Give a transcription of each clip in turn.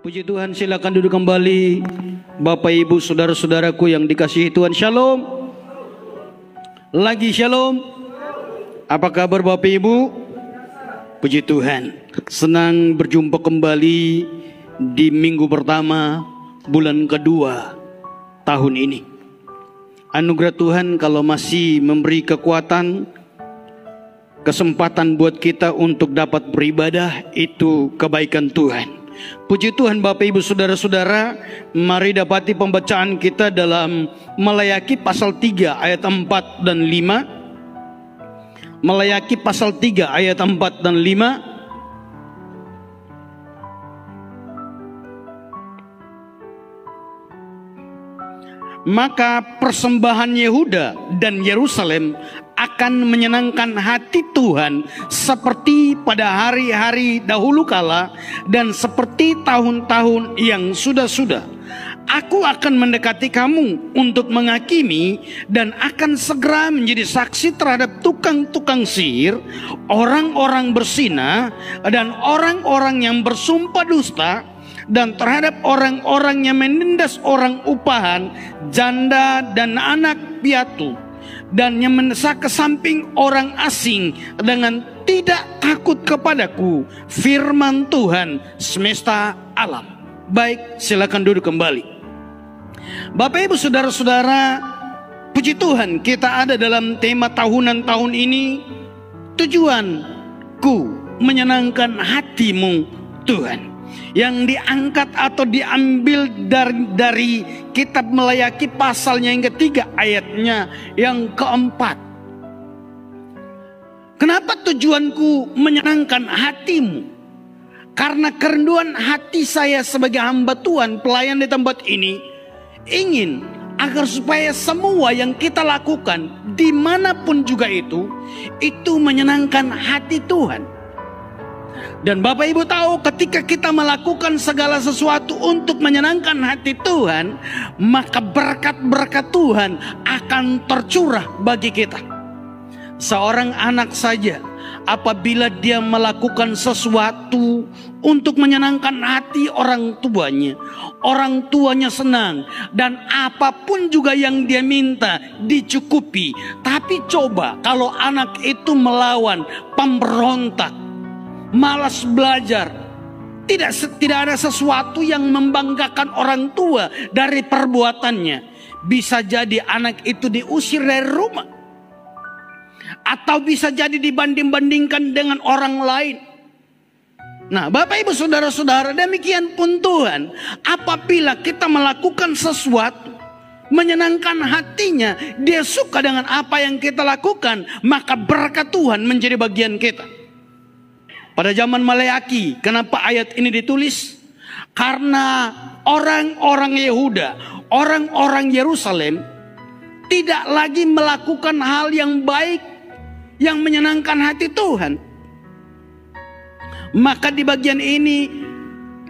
Puji Tuhan, silakan duduk kembali. Bapak Ibu saudara-saudaraku yang dikasihi Tuhan, shalom. Lagi shalom. Apa kabar Bapak Ibu? Puji Tuhan, senang berjumpa kembali di minggu pertama bulan kedua tahun ini. Anugerah Tuhan kalau masih memberi kekuatan, kesempatan buat kita untuk dapat beribadah, itu kebaikan Tuhan. Puji Tuhan Bapak Ibu saudara-saudara, mari dapati pembacaan kita dalam Malayaki pasal 3 ayat 4 dan 5. Malayaki pasal 3 ayat 4 dan 5. Maka persembahan Yehuda dan Yerusalem akan menyenangkan hati Tuhan seperti pada hari-hari dahulu kala dan seperti tahun-tahun yang sudah-sudah. Aku akan mendekati kamu untuk menghakimi dan akan segera menjadi saksi terhadap tukang-tukang sihir, orang-orang berzina, dan orang-orang yang bersumpah dusta, dan terhadap orang-orang yang menindas orang upahan, janda dan anak piatu, dan yang mendesak ke samping orang asing dengan tidak takut kepadaku, firman Tuhan semesta alam. Baik, silakan duduk kembali. Bapak Ibu saudara-saudara, puji Tuhan kita ada dalam tema tahunan tahun ini, tujuanku menyenangkan hatimu Tuhan. Yang diangkat atau diambil dari kitab Malayaki pasalnya yang ketiga, ayatnya yang keempat. Kenapa tujuanku menyenangkan hatimu? Karena kerinduan hati saya sebagai hamba Tuhan, pelayan di tempat ini, ingin agar supaya semua yang kita lakukan dimanapun juga itu menyenangkan hati Tuhan. Dan Bapak Ibu tahu, ketika kita melakukan segala sesuatu untuk menyenangkan hati Tuhan, maka berkat-berkat Tuhan akan tercurah bagi kita. Seorang anak saja, apabila dia melakukan sesuatu untuk menyenangkan hati orang tuanya senang, dan apapun juga yang dia minta dicukupi. Tapi coba kalau anak itu melawan, pemberontak, malas belajar, tidak ada sesuatu yang membanggakan orang tua dari perbuatannya, bisa jadi anak itu diusir dari rumah, atau bisa jadi dibanding-bandingkan dengan orang lain. Nah Bapak Ibu saudara-saudara, demikian pun Tuhan, apabila kita melakukan sesuatu menyenangkan hatinya, dia suka dengan apa yang kita lakukan, maka berkat Tuhan menjadi bagian kita. Pada zaman Malayaki, kenapa ayat ini ditulis? Karena orang-orang Yehuda, orang-orang Yerusalem tidak lagi melakukan hal yang baik, yang menyenangkan hati Tuhan. Maka di bagian ini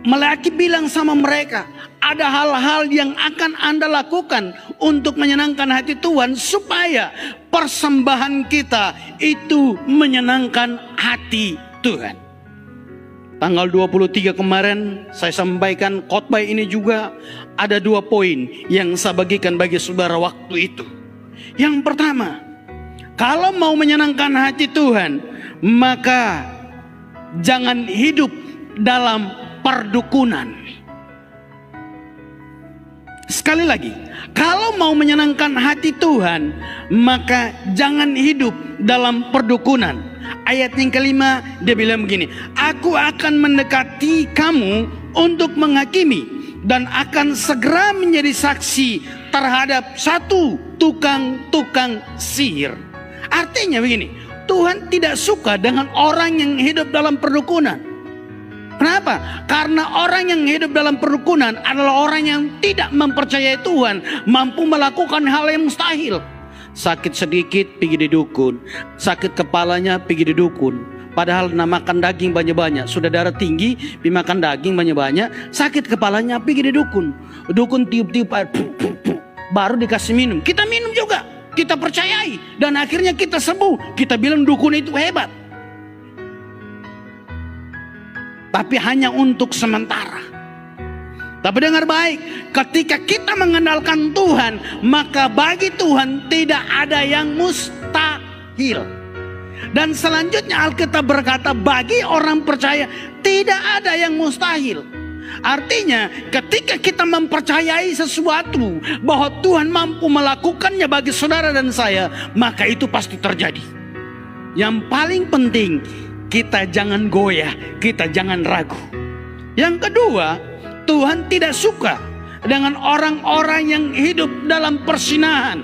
Malayaki bilang sama mereka, ada hal-hal yang akan Anda lakukan untuk menyenangkan hati Tuhan, supaya persembahan kita itu menyenangkan hati Tuhan. Tanggal 23 kemarin saya sampaikan khotbah ini juga ada 2 poin yang saya bagikan bagi saudara waktu itu. Yang pertama, kalau mau menyenangkan hati Tuhan, maka jangan hidup dalam perdukunan. Sekali lagi, kalau mau menyenangkan hati Tuhan, maka jangan hidup dalam perdukunan. Ayat yang kelima, dia bilang begini, aku akan mendekati kamu untuk menghakimi dan akan segera menjadi saksi terhadap satu tukang-tukang sihir. Artinya begini, Tuhan tidak suka dengan orang yang hidup dalam perdukunan. Kenapa? Karena orang yang hidup dalam perdukunan adalah orang yang tidak mempercayai Tuhan, mampu melakukan hal yang mustahil. Sakit sedikit pergi di dukun, sakit kepalanya pergi di dukun, padahal makan daging banyak-banyak, sudah darah tinggi pergi makan daging banyak-banyak, sakit kepalanya pergi di dukun, dukun tiup-tiup air, baru dikasih minum, kita minum juga, kita percayai, dan akhirnya kita sembuh. Kita bilang dukun itu hebat, tapi hanya untuk sementara. Tapi dengar baik, ketika kita mengandalkan Tuhan, maka bagi Tuhan tidak ada yang mustahil. Dan selanjutnya Alkitab berkata, bagi orang percaya tidak ada yang mustahil. Artinya ketika kita mempercayai sesuatu bahwa Tuhan mampu melakukannya bagi saudara dan saya, maka itu pasti terjadi. Yang paling penting, kita jangan goyah, kita jangan ragu. Yang kedua, Tuhan tidak suka dengan orang-orang yang hidup dalam persinahan.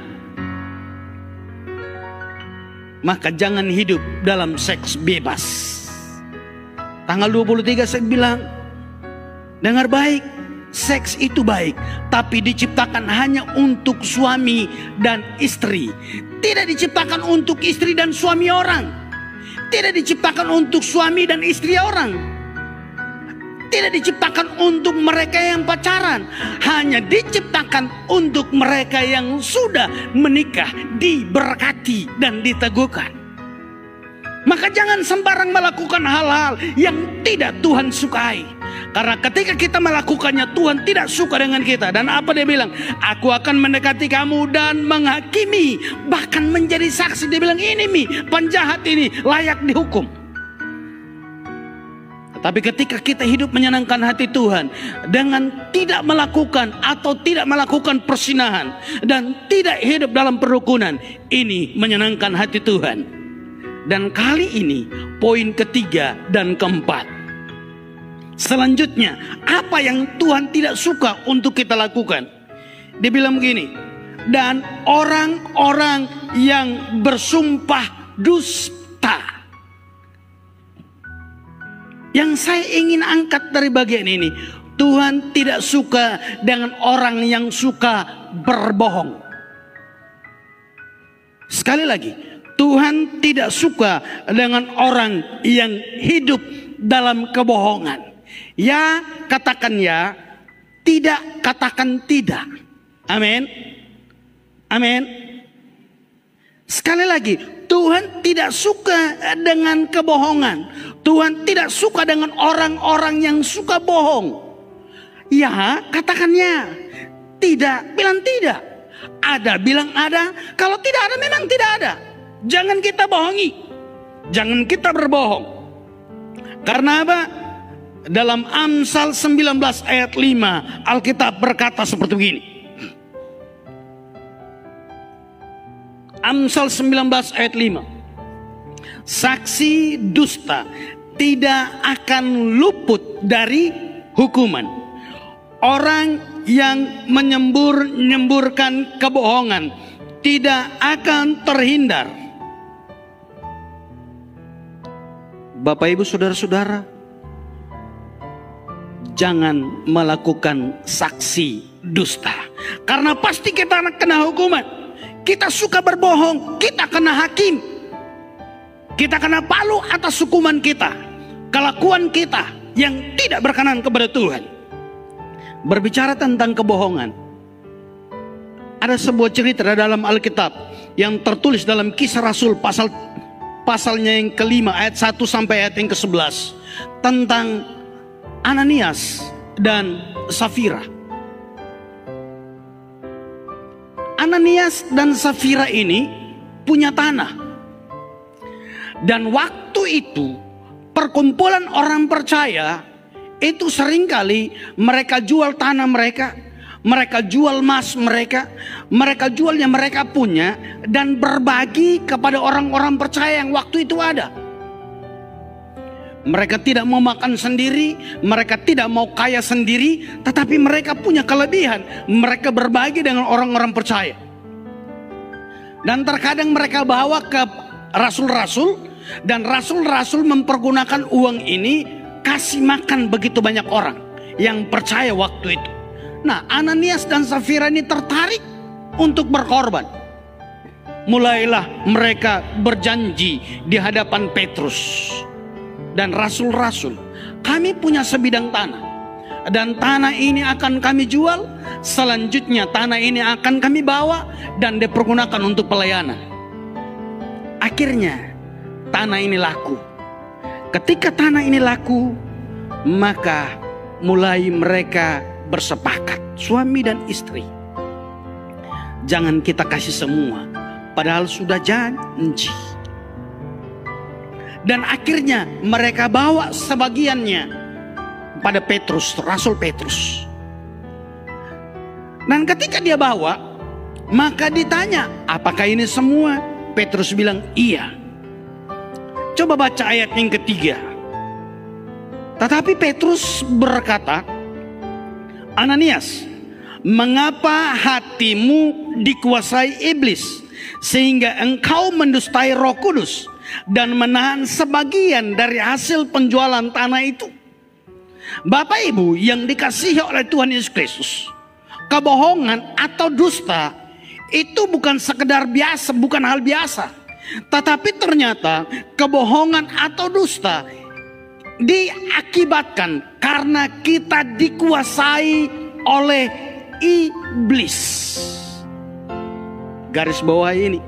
Maka jangan hidup dalam seks bebas. Tanggal 23 saya bilang, dengar baik, seks itu baik, tapi diciptakan hanya untuk suami dan istri. Tidak diciptakan untuk istri dan suami orang. Tidak diciptakan untuk suami dan istri orang. Tidak diciptakan untuk mereka yang pacaran. Hanya diciptakan untuk mereka yang sudah menikah, diberkati dan diteguhkan. Maka jangan sembarang melakukan hal-hal yang tidak Tuhan sukai. Karena ketika kita melakukannya, Tuhan tidak suka dengan kita. Dan apa dia bilang? Aku akan mendekati kamu dan menghakimi, bahkan menjadi saksi. Dia bilang, ini penjahat ini layak dihukum. Tapi ketika kita hidup menyenangkan hati Tuhan dengan tidak melakukan atau tidak melakukan persinahan dan tidak hidup dalam perukunan, ini menyenangkan hati Tuhan. Dan kali ini poin ketiga dan keempat. Selanjutnya, apa yang Tuhan tidak suka untuk kita lakukan? Dia bilang begini, dan orang-orang yang bersumpah dusta. Yang saya ingin angkat dari bagian ini, Tuhan tidak suka dengan orang yang suka berbohong. Sekali lagi, Tuhan tidak suka dengan orang yang hidup dalam kebohongan. Ya, katakan ya, tidak, katakan tidak. Amin. Amin. Sekali lagi, Tuhan tidak suka dengan kebohongan. Tuhan tidak suka dengan orang-orang yang suka bohong. Ya, katakan ya. Tidak, bilang tidak. Ada, bilang ada. Kalau tidak ada, memang tidak ada. Jangan kita bohongi. Jangan kita berbohong. Karena apa? Dalam Amsal 19 ayat 5, Alkitab berkata seperti begini. Amsal 19 ayat 5. Saksi dusta tidak akan luput dari hukuman. Orang yang menyemburkan kebohongan tidak akan terhindar. Bapak Ibu saudara-saudara, jangan melakukan saksi dusta. Karena pasti kita kena hukuman. Kita suka berbohong, kita kena hakim. Kita kena palu atas hukuman kita, kelakuan kita yang tidak berkenan kepada Tuhan. Berbicara tentang kebohongan, ada sebuah cerita dalam Alkitab yang tertulis dalam Kisah Rasul pasalnya yang kelima ayat 1 sampai ayat yang ke-11 tentang Ananias dan Safira. Ananias dan Safira ini punya tanah. Dan waktu itu perkumpulan orang percaya itu seringkali mereka jual tanah mereka, mereka jual emas mereka, mereka jual yang mereka punya dan berbagi kepada orang-orang percaya yang waktu itu ada. Mereka tidak mau makan sendiri, mereka tidak mau kaya sendiri, tetapi mereka punya kelebihan. Mereka berbagi dengan orang-orang percaya. Dan terkadang mereka bawa ke rasul-rasul, dan rasul-rasul mempergunakan uang ini kasih makan begitu banyak orang yang percaya waktu itu. Nah, Ananias dan Safira ini tertarik untuk berkorban. Mulailah mereka berjanji di hadapan Petrus dan rasul-rasul, kami punya sebidang tanah, dan tanah ini akan kami jual. Selanjutnya tanah ini akan kami bawa dan dipergunakan untuk pelayanan. Akhirnya tanah ini laku. Ketika tanah ini laku, maka mulai mereka bersepakat, suami dan istri. Jangan kita kasih semua, padahal sudah janji. Dan akhirnya mereka bawa sebagiannya pada Petrus, Rasul Petrus. Dan ketika dia bawa, maka ditanya, apakah ini semua? Petrus bilang, iya. Coba baca ayat yang ketiga. Tetapi Petrus berkata, Ananias, mengapa hatimu dikuasai iblis, sehingga engkau mendustai Roh Kudus dan menahan sebagian dari hasil penjualan tanah itu? Bapak Ibu yang dikasihi oleh Tuhan Yesus Kristus, kebohongan atau dusta itu bukan sekedar biasa, bukan hal biasa. Tetapi ternyata kebohongan atau dusta diakibatkan karena kita dikuasai oleh iblis. Garis bawah ini,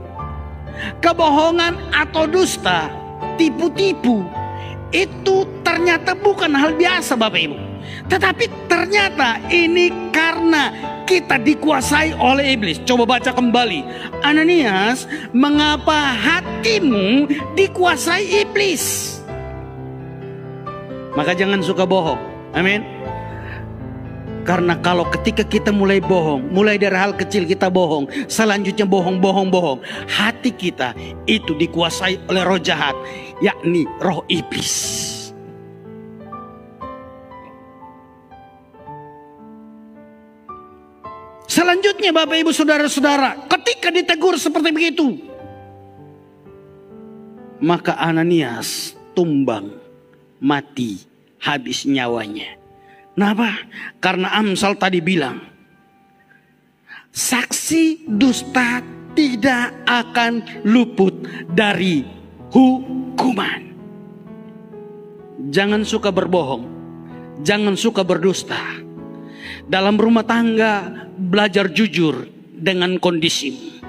kebohongan atau dusta, tipu-tipu itu ternyata bukan hal biasa Bapak Ibu. Tetapi ternyata ini karena kita dikuasai oleh iblis. Coba baca kembali. Ananias, mengapa hatimu dikuasai iblis? Maka jangan suka bohong. Amin. Karena kalau ketika kita mulai bohong, mulai dari hal kecil kita bohong, selanjutnya bohong, hati kita itu dikuasai oleh roh jahat, yakni roh iblis. Selanjutnya Bapak Ibu Saudara-saudara, ketika ditegur seperti begitu, maka Ananias tumbang, mati, habis nyawanya. Kenapa? Karena Amsal tadi bilang, saksi dusta tidak akan luput dari hukuman. Jangan suka berbohong, jangan suka berdusta. Dalam rumah tangga belajar jujur dengan kondisimu.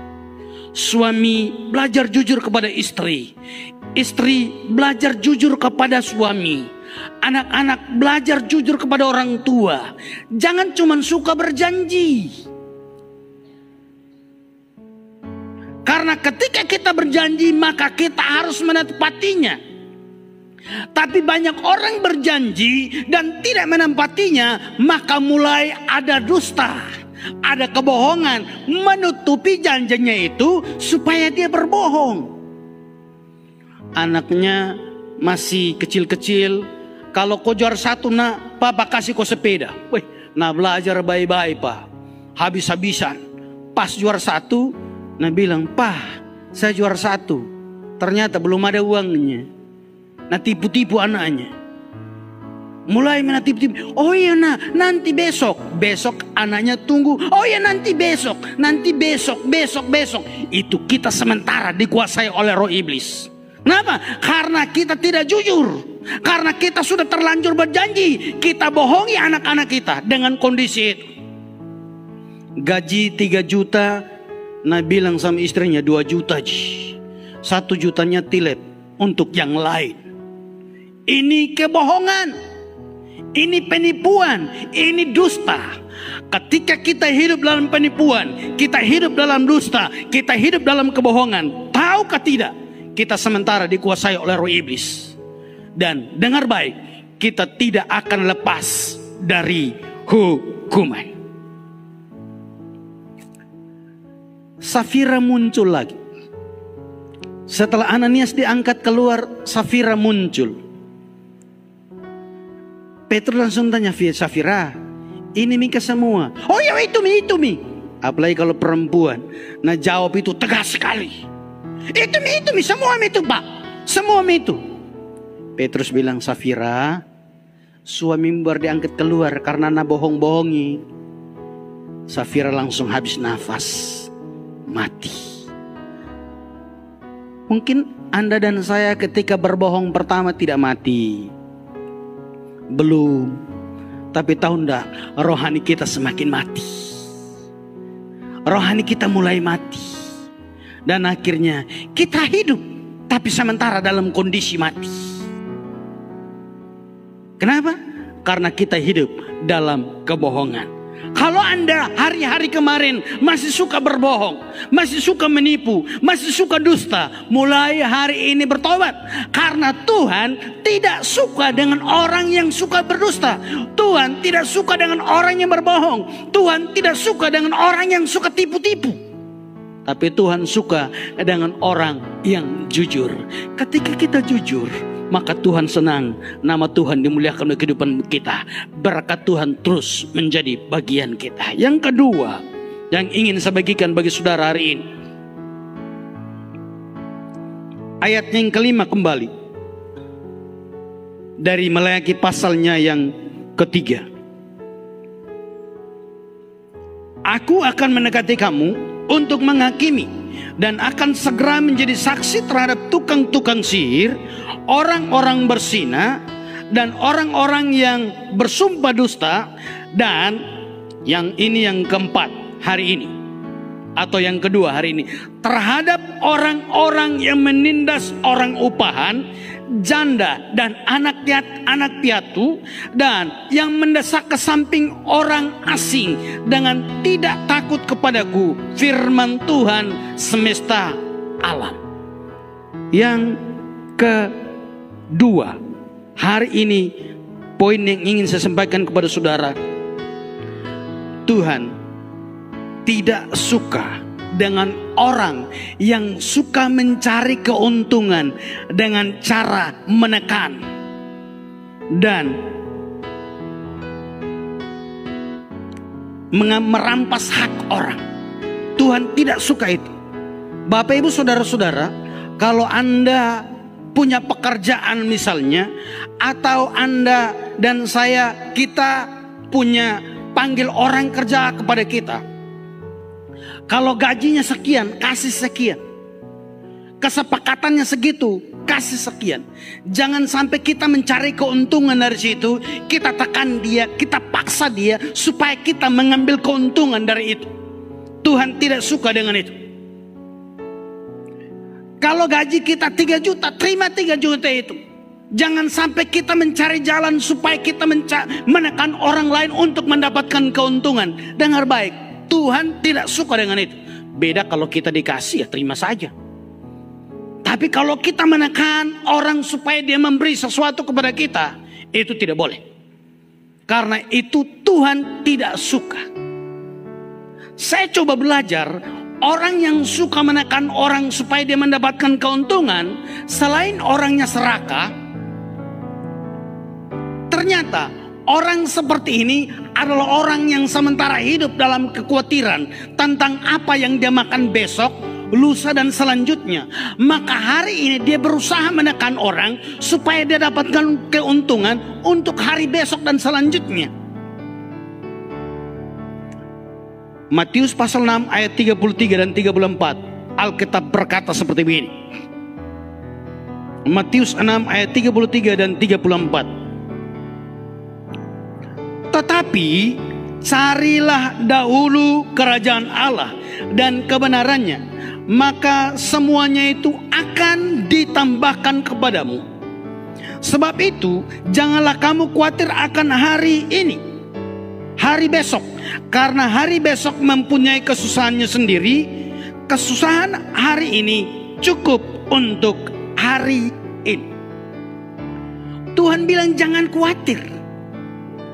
Suami belajar jujur kepada istri, istri belajar jujur kepada suami, anak-anak belajar jujur kepada orang tua. Jangan cuma suka berjanji. Karena ketika kita berjanji maka kita harus menepatinya. Tapi banyak orang berjanji dan tidak menempatinya, maka mulai ada dusta, ada kebohongan, menutupi janjinya itu supaya dia berbohong. Anaknya masih kecil-kecil, kalau kau juara satu nak, papa kasih kau sepeda. Wih, nah belajar baik-baik pak, habis-habisan. Pas juara satu, nah bilang, "Pak, saya juara satu." Ternyata belum ada uangnya. Nah tipu-tipu anaknya. Mulai tipu-tipu. Oh iya nak, nanti besok. Besok anaknya tunggu. Oh iya nanti besok. Nanti besok. Itu kita sementara dikuasai oleh roh iblis. Kenapa? Karena kita tidak jujur. Karena kita sudah terlanjur berjanji. Kita bohongi anak-anak kita dengan kondisi itu. Gaji 3 juta. Nah bilang sama istrinya 2 juta. 1 jutanya tilep untuk yang lain. Ini kebohongan, ini penipuan, ini dusta. Ketika kita hidup dalam penipuan, kita hidup dalam dusta, kita hidup dalam kebohongan, tahukah tidak, kita sementara dikuasai oleh roh iblis. Dan dengar baik, kita tidak akan lepas dari hukuman. Safira muncul lagi. Setelah Ananias diangkat keluar, Safira muncul. Petrus langsung tanya, Safira, ini Mika semua? Oh ya itu mi. Apalagi kalau perempuan. Nah jawab itu tegas sekali. Itu mi, semua mi itu pak. Semua mi itu. Petrus bilang, Safira, suami baru diangkat keluar karena nak bohong-bohongi. Safira langsung habis nafas, mati. Mungkin Anda dan saya ketika berbohong pertama tidak mati. Belum. Tapi tahu enggak, rohani kita semakin mati. Rohani kita mulai mati. Dan akhirnya kita hidup, tapi sementara dalam kondisi mati. Kenapa? karena kita hidup dalam kebohongan. Kalau Anda hari-hari kemarin masih suka berbohong, masih suka menipu, masih suka dusta, mulai hari ini bertobat. Karena Tuhan tidak suka dengan orang yang suka berdusta. Tuhan tidak suka dengan orang yang berbohong. Tuhan tidak suka dengan orang yang suka tipu-tipu. Tapi Tuhan suka dengan orang yang jujur. Ketika kita jujur, maka Tuhan senang, nama Tuhan dimuliakan dalam kehidupan kita. Berkat Tuhan terus menjadi bagian kita. Yang kedua yang ingin saya bagikan bagi saudara hari ini, ayat yang kelima kembali dari Maleakhi pasalnya yang ketiga. Aku akan mendekati kamu untuk menghakimi dan akan segera menjadi saksi terhadap tukang-tukang sihir, orang-orang berzina, dan orang-orang yang bersumpah dusta. Dan yang keempat hari ini, atau yang kedua hari ini, terhadap orang-orang yang menindas orang upahan, janda dan anak piatu, dan yang mendesak ke samping orang asing dengan tidak takut kepadaku, firman Tuhan semesta alam. Yang kedua hari ini, poin yang ingin saya sampaikan kepada saudara, Tuhan tidak suka dengan orang yang suka mencari keuntungan dengan cara menekan dan merampas hak orang. Tuhan tidak suka itu. Bapak ibu saudara-saudara, kalau Anda punya pekerjaan misalnya, atau Anda dan saya, kita punya panggil orang kerja kepada kita. Kalau gajinya sekian, kasih sekian. Kesepakatannya segitu, kasih sekian. Jangan sampai kita mencari keuntungan dari situ, kita tekan dia, kita paksa dia supaya kita mengambil keuntungan dari itu. Tuhan tidak suka dengan itu. Kalau gaji kita 3 juta, terima 3 juta itu. Jangan sampai kita mencari jalan supaya kita menekan orang lain untuk mendapatkan keuntungan. Dengar baik, Tuhan tidak suka dengan itu. Beda kalau kita dikasih, ya terima saja. Tapi kalau kita menekan orang supaya dia memberi sesuatu kepada kita, itu tidak boleh. Karena itu Tuhan tidak suka. Saya coba belajar, orang yang suka menekan orang supaya dia mendapatkan keuntungan, selain orangnya serakah, ternyata orang seperti ini adalah orang yang sementara hidup dalam kekhawatiran tentang apa yang dia makan besok, lusa dan selanjutnya. Maka hari ini dia berusaha menekan orang supaya dia dapatkan keuntungan untuk hari besok dan selanjutnya. Matius pasal 6 ayat 33 dan 34, Alkitab berkata seperti ini. Matius 6 ayat 33 dan 34. Tetapi carilah dahulu kerajaan Allah dan kebenarannya, maka semuanya itu akan ditambahkan kepadamu. Sebab itu janganlah kamu khawatir akan hari ini, hari besok, karena hari besok mempunyai kesusahannya sendiri. Kesusahan hari ini cukup untuk hari ini. Tuhan bilang jangan khawatir.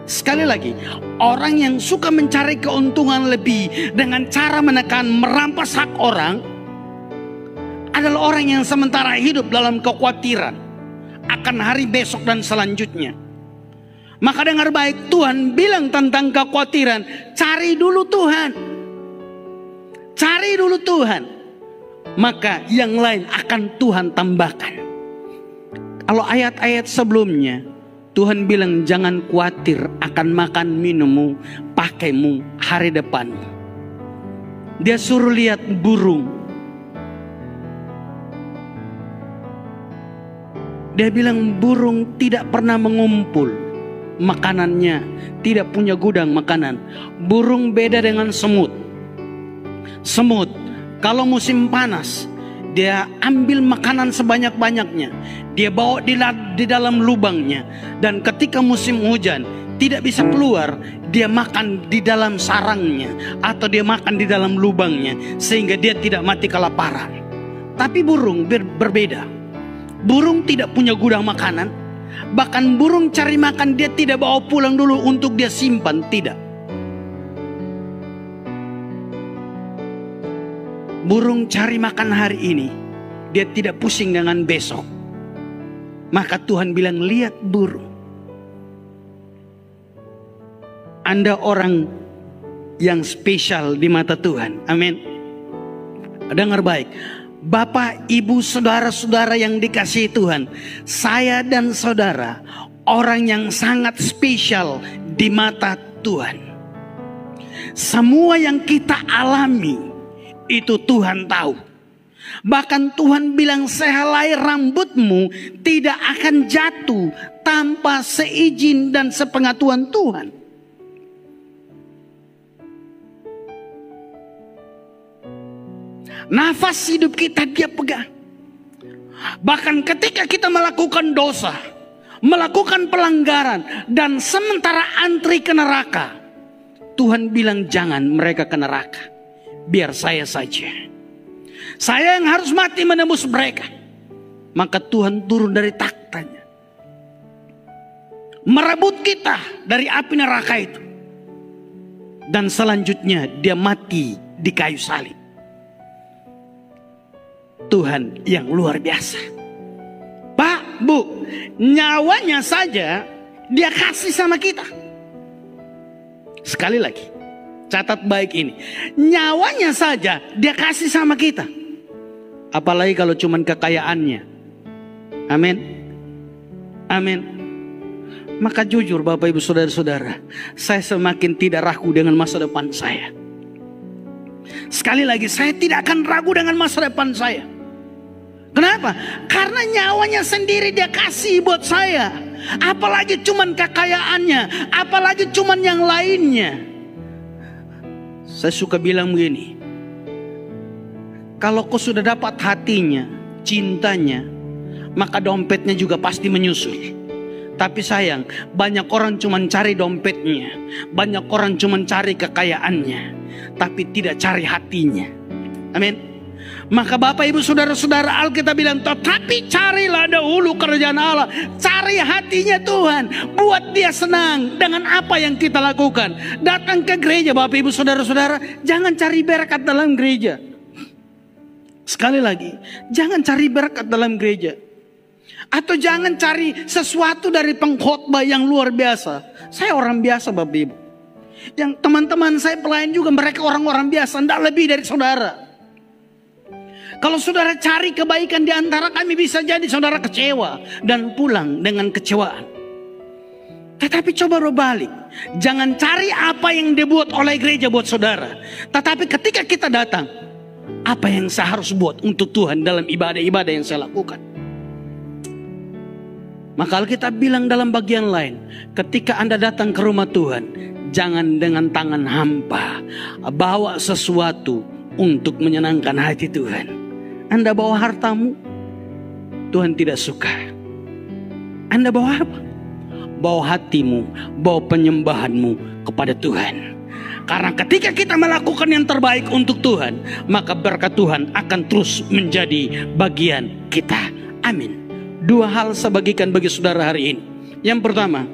Sekali lagi, orang yang suka mencari keuntungan lebih dengan cara menekan, merampas hak orang, adalah orang yang sementara hidup dalam kekhawatiran akan hari besok dan selanjutnya. Maka dengar baik, Tuhan bilang tentang kekhawatiran, cari dulu Tuhan. Cari dulu Tuhan. Maka yang lain akan Tuhan tambahkan. Kalau ayat-ayat sebelumnya, Tuhan bilang jangan khawatir akan makan minummu, pakaimu, hari depan. Dia suruh lihat burung. Dia bilang burung tidak pernah mengumpul makanannya, tidak punya gudang makanan. Burung beda dengan semut. Semut kalau musim panas, dia ambil makanan sebanyak-banyaknya, dia bawa di dalam lubangnya. Dan ketika musim hujan, tidak bisa keluar, dia makan di dalam sarangnya atau dia makan di dalam lubangnya sehingga dia tidak mati kelaparan. Tapi burung berbeda. Burung tidak punya gudang makanan. Bahkan burung cari makan dia tidak bawa pulang dulu untuk dia simpan, tidak. Burung cari makan hari ini, dia tidak pusing dengan besok. Maka Tuhan bilang, lihat burung. Anda orang yang spesial di mata Tuhan. Amin. Dengar baik. Bapak, ibu, saudara-saudara yang dikasihi Tuhan. Saya dan saudara orang yang sangat spesial di mata Tuhan. Semua yang kita alami itu Tuhan tahu. Bahkan Tuhan bilang, sehelai rambutmu tidak akan jatuh tanpa seizin dan sepengetahuan Tuhan. Nafas hidup kita dia pegang. Bahkan ketika kita melakukan dosa, melakukan pelanggaran, dan sementara antri ke neraka, Tuhan bilang, jangan mereka ke neraka, biar saya saja. Saya yang harus mati menembus mereka. Maka Tuhan turun dari taktanya, merebut kita dari api neraka itu. Dan selanjutnya dia mati di kayu salib. Tuhan yang luar biasa. Pak, Bu, nyawanya saja dia kasih sama kita. Sekali lagi, catat baik ini. Nyawanya saja dia kasih sama kita. Apalagi kalau cuman kekayaannya. Amin. Amin. Maka jujur Bapak Ibu Saudara-saudara, saya semakin tidak ragu dengan masa depan saya. Sekali lagi, saya tidak akan ragu dengan masa depan saya. Kenapa? Karena nyawanya sendiri dia kasih buat saya. Apalagi cuman kekayaannya, apalagi cuman yang lainnya. Saya suka bilang begini, kalau kau sudah dapat hatinya, cintanya, maka dompetnya juga pasti menyusul. Tapi sayang, banyak orang cuman cari dompetnya, banyak orang cuman cari kekayaannya, tapi tidak cari hatinya. Amin. Maka Bapak Ibu Saudara-saudara, Alkitab bilang, tetapi carilah dahulu kerajaan Allah. Cari hatinya Tuhan, buat dia senang dengan apa yang kita lakukan. Datang ke gereja Bapak Ibu Saudara-saudara, jangan cari berkat dalam gereja. Sekali lagi, jangan cari berkat dalam gereja. Atau jangan cari sesuatu dari pengkhotbah yang luar biasa. Saya orang biasa Bapak Ibu. Yang teman-teman saya pelayan juga, mereka orang-orang biasa, tidak lebih dari saudara. Kalau saudara cari kebaikan di antara kami, bisa jadi saudara kecewa dan pulang dengan kecewaan. Tetapi coba berbalik. Jangan cari apa yang dibuat oleh gereja buat saudara. Tetapi ketika kita datang, apa yang saya harus buat untuk Tuhan dalam ibadah-ibadah yang saya lakukan. Maka Alkitab bilang dalam bagian lain, ketika Anda datang ke rumah Tuhan, jangan dengan tangan hampa. Bawa sesuatu untuk menyenangkan hati Tuhan. Anda bawa hartamu, Tuhan tidak suka. Anda bawa apa? Bawa hatimu, bawa penyembahanmu kepada Tuhan. Karena ketika kita melakukan yang terbaik untuk Tuhan, maka berkat Tuhan akan terus menjadi bagian kita. Amin. Dua hal saya bagikan bagi saudara hari ini. Yang pertama,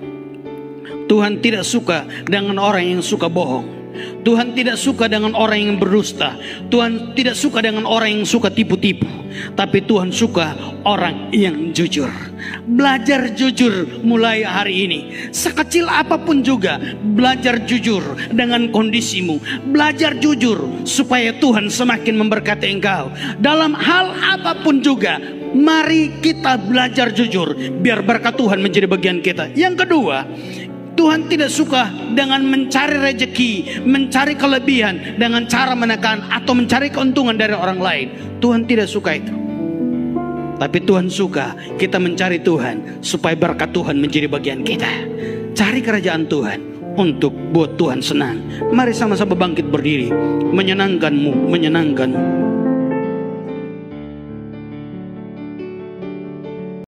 Tuhan tidak suka dengan orang yang suka bohong. Tuhan tidak suka dengan orang yang berdusta. Tuhan tidak suka dengan orang yang suka tipu-tipu. Tapi Tuhan suka orang yang jujur. Belajar jujur mulai hari ini. Sekecil apapun juga, belajar jujur dengan kondisimu. Belajar jujur supaya Tuhan semakin memberkati engkau. Dalam hal apapun juga, mari kita belajar jujur, biar berkat Tuhan menjadi bagian kita. Yang kedua, Tuhan tidak suka dengan mencari rezeki, mencari kelebihan dengan cara menekan atau mencari keuntungan dari orang lain. Tuhan tidak suka itu. Tapi Tuhan suka kita mencari Tuhan supaya berkat Tuhan menjadi bagian kita. Cari kerajaan Tuhan untuk buat Tuhan senang. Mari sama-sama bangkit berdiri. Menyenangkanmu, menyenangkanmu.